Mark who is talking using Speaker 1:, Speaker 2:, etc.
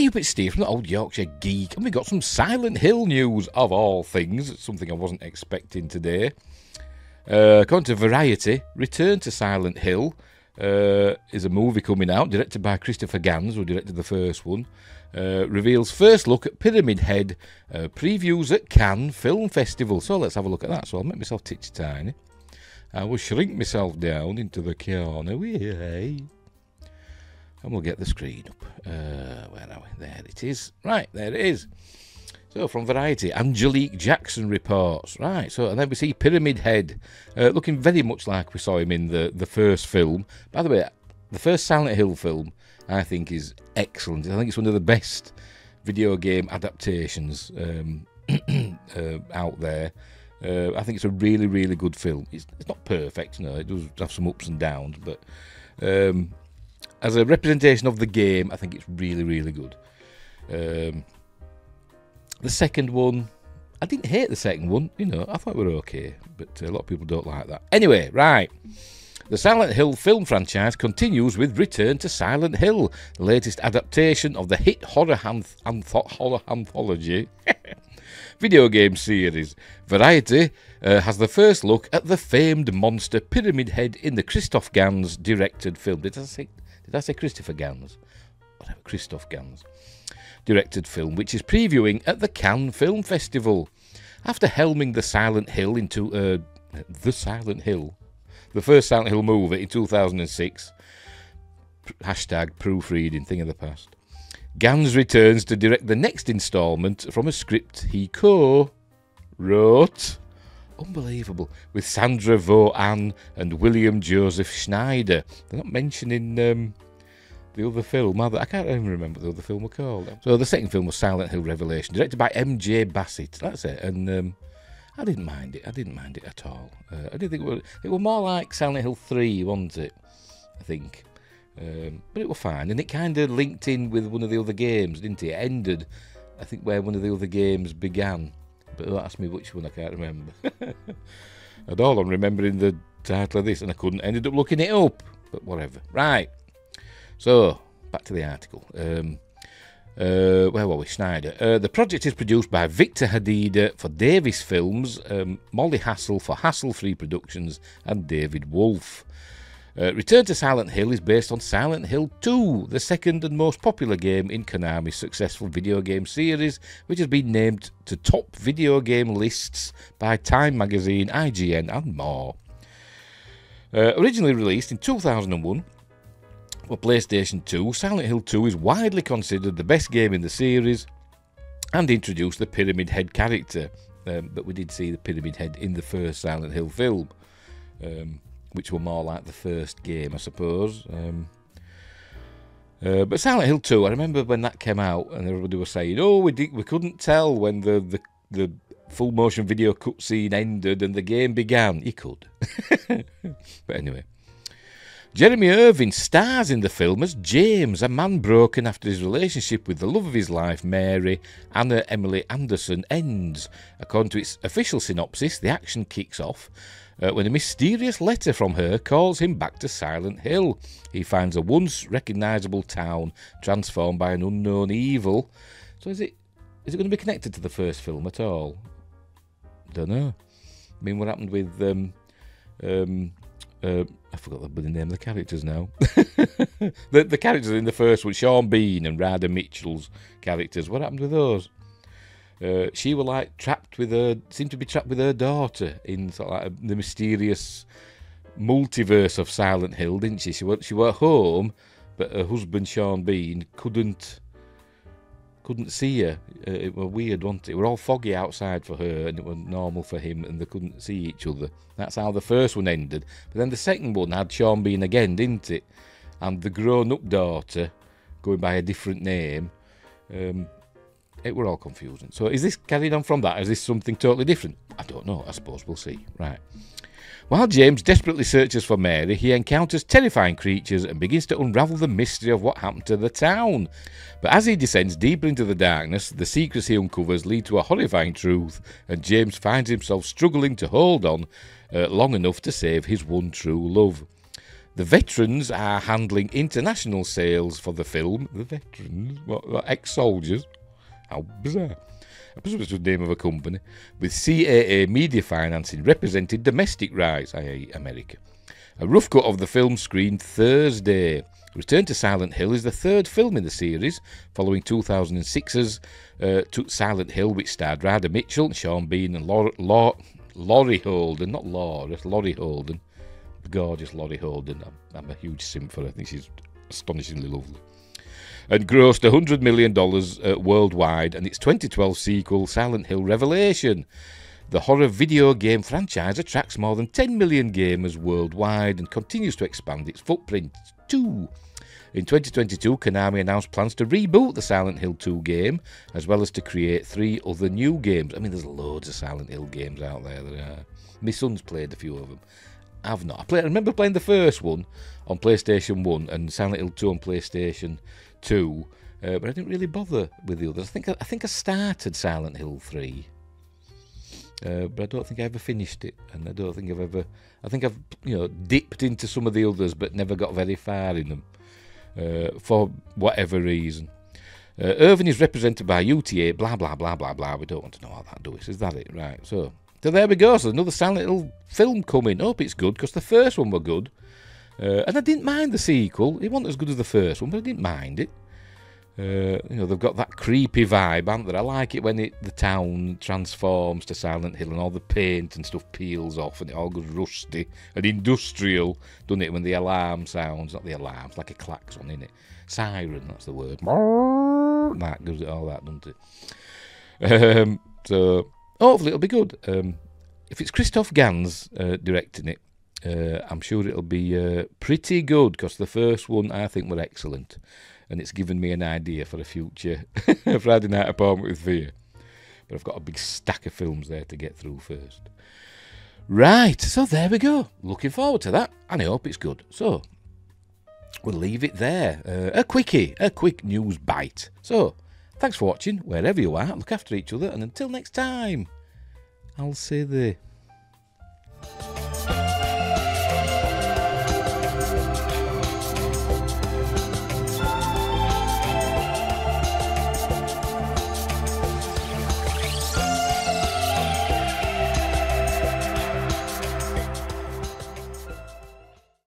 Speaker 1: Hey up, it's Steve from the Old Yorkshire Geek, and we got some Silent Hill news, of all things. It's something I wasn't expecting today. According to Variety, Return to Silent Hill is a movie coming out, directed by Christopher Gans, who directed the first one. Reveals first look at Pyramid Head, previews at Cannes Film Festival. So let's have a look at that. So I'll make myself titchy tiny. I will shrink myself down into the corner. And we'll get the screen up. Where are we? There it is. Right, there it is. So from Variety, Angelique Jackson reports. Right, so and then we see Pyramid Head, looking very much like we saw him in the first film. By the way, the first Silent Hill film, I think, is excellent. I think it's one of the best video game adaptations out there. I think it's a really, really good film. It's not perfect, no. It does have some ups and downs, but as a representation of the game, I think it's really, really good. The second one, I didn't hate the second one. You know, I thought we were okay, but a lot of people don't like that. Anyway, right. The Silent Hill film franchise continues with Return to Silent Hill, the latest adaptation of the hit horror anthology video game series. Variety has the first look at the famed monster Pyramid Head in the Christoph Gans directed film. Did I say Christopher Gans? Whatever, Christoph Gans directed film, which is previewing at the Cannes Film Festival. After helming the Silent Hill into the first Silent Hill movie in 2006, hashtag proofreading, thing of the past, Gans returns to direct the next instalment from a script he co-wrote, unbelievable, with Sandra Vo-Ann and William Joseph Schneider. They're not mentioning the other film, are they? I can't even remember what the other film was called. So the second film was Silent Hill Revelation, directed by M.J. Bassett. That's it. And I didn't mind it. I didn't mind it at all. I didn't think it was more like Silent Hill 3, wasn't it? I think. But it was fine. And it kind of linked in with one of the other games, didn't it? It ended, I think, where one of the other games began. But don't ask me which one, I can't remember. And all I'm remembering the title of this, and I ended up looking it up. But whatever. Right. So, back to the article. Where were we? Schneider. The project is produced by Victor Hadida for Davis Films, Molly Hassel for Hassel-Free Productions, and David Wolf. Return to Silent Hill is based on Silent Hill 2, the second and most popular game in Konami's successful video game series, which has been named to top video game lists by Time Magazine, IGN, and more. Originally released in 2001 for PlayStation 2, Silent Hill 2 is widely considered the best game in the series and introduced the Pyramid Head character. But we did see the Pyramid Head in the first Silent Hill film, which were more like the first game, I suppose. But Silent Hill 2, I remember when that came out and everybody was saying, oh, we couldn't tell when the full motion video cutscene ended and the game began. You could. But anyway. Jeremy Irvine stars in the film as James, a man broken after his relationship with the love of his life, Mary, Anna Emily Anderson, ends. According to its official synopsis, the action kicks off when a mysterious letter from her calls him back to Silent Hill. He finds a once recognisable town transformed by an unknown evil. So is it going to be connected to the first film at all? Don't know. I mean, what happened with I forgot the name of the characters now. the characters in the first one, Sean Bean and Radha Mitchell's characters. What happened with those? She was like seemed to be trapped with her daughter in sort of like the mysterious multiverse of Silent Hill, didn't she? She was at home, but her husband Sean Bean couldn't see her. It was weird, wasn't it? It was all foggy outside for her, and it was normal for him, and they couldn't see each other. That's how the first one ended. But then the second one had Sean Bean again, didn't it? And the grown-up daughter, going by a different name. It were all confusing. So is this carried on from that? Is this something totally different? I don't know. I suppose we'll see. Right. While James desperately searches for Mary, he encounters terrifying creatures and begins to unravel the mystery of what happened to the town. But as he descends deeper into the darkness, the secrets he uncovers lead to a horrifying truth, and James finds himself struggling to hold on long enough to save his one true love. The veterans are handling international sales for the film. The veterans? What ex-soldiers? How bizarre. I presume it's the name of a company. With CAA Media Financing representing domestic rights, i.e. America. A rough cut of the film screened Thursday. Return to Silent Hill is the third film in the series, following 2006's Silent Hill, which starred Radha Mitchell, Sean Bean and Laurie Holden. Not Laura, Laurie Holden. The gorgeous Laurie Holden. I'm a huge simp for her. I think she's astonishingly lovely. And grossed $100 million worldwide, and its 2012 sequel, Silent Hill Revelation. The horror video game franchise attracts more than 10 million gamers worldwide and continues to expand its footprint too. In 2022, Konami announced plans to reboot the Silent Hill 2 game, as well as to create 3 other new games. I mean, there's loads of Silent Hill games out there. My son's played a few of them. I've not. I remember playing the first one on PlayStation 1 and Silent Hill 2 on PlayStation 2, but I didn't really bother with the others. I think I started Silent Hill 3, but I don't think I ever finished it, and I don't think I've ever. I think I've dipped into some of the others, but never got very far in them for whatever reason. Irvine is represented by UTA. Blah blah blah blah blah. We don't want to know all that, do we? Is that it? Right. So there we go. So another Silent Hill film coming. Hope it's good, because the first one were good. And I didn't mind the sequel. It wasn't as good as the first one, but I didn't mind it. They've got that creepy vibe, haven't they? I like it when the town transforms to Silent Hill and all the paint and stuff peels off and it all goes rusty and industrial, doesn't it? When the alarm sounds, not the alarm, it's like a klaxon, isn't it? Siren, that's the word. That gives it all that, doesn't it? So hopefully it'll be good. If it's Christoph Gans directing it, I'm sure it'll be pretty good, because the first one I think were excellent, and it's given me an idea for a future Friday Night Appointment with Fear. But I've got a big stack of films there to get through first. Right, so there we go. Looking forward to that, and I hope it's good. So we'll leave it there. A quick news bite. So thanks for watching, wherever you are. Look after each other, and until next time, I'll say the...